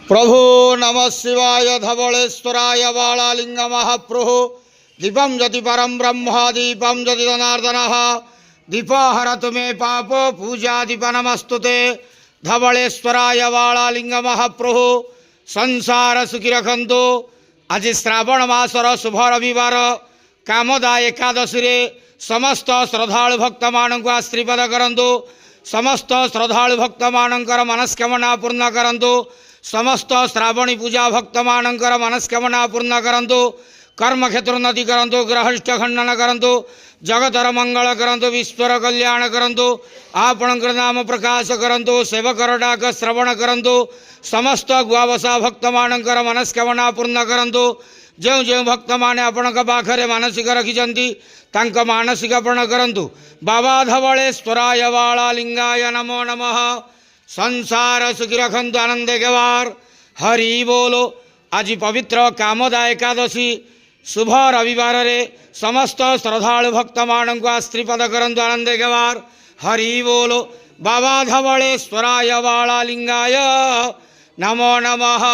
प्रभु नमः शिवाय धवलेश्वराय बालालिंग महाप्रभु दीपम ज्योति परम ब्रह्म दीपम ज्योति जनार्दन दीपहर तुम्हें पाप पूजा दीप नमस्तुते धवलेश्वराय बालालिंग महाप्रभु संसार सुखी रखंतु। आज श्रावण मासर शुभ रविवार कामदा एकादशी रे समस्त श्रद्धालु भक्त मानक आशीर्वाद करंतु। समस्त श्रद्धालु भक्त मानकर मनस्कामना पूर्ण करंतु। समस्त श्रावणी पूजा भक्त मानकर मनस्कामना पूर्ण करंतु। कर्म क्षेत्र उन्नति करंतु। ग्रहष्ट खंडन करंतु। जगतर मंगल करंतु। विश्वर कल्याण करंतु। आपणकर नाम प्रकाश करंतु। सेवकर डाक श्रवण करंतु। समस्त गुआवसा भक्त मानकर मनस्कामना पूर्ण करंतु। जो जो भक्त माने आपण पाखरे मानसिक रखिछंती तांक मानसिक पूर्ण करंतु। बाबा धवलेश्वराय बालालिंगाय नमो नमः। संसार सुखी रखंतु आनंद गवार हरि बोलो। आज पवित्र कामदा एकादशी शुभ रविवार रे समस्त श्रद्धालु भक्त मानक आशीर्वाद करंतु आनंद गवार हरि बोलो। बाबा धवलेश्वराय बालालिंगाय नमो नमः।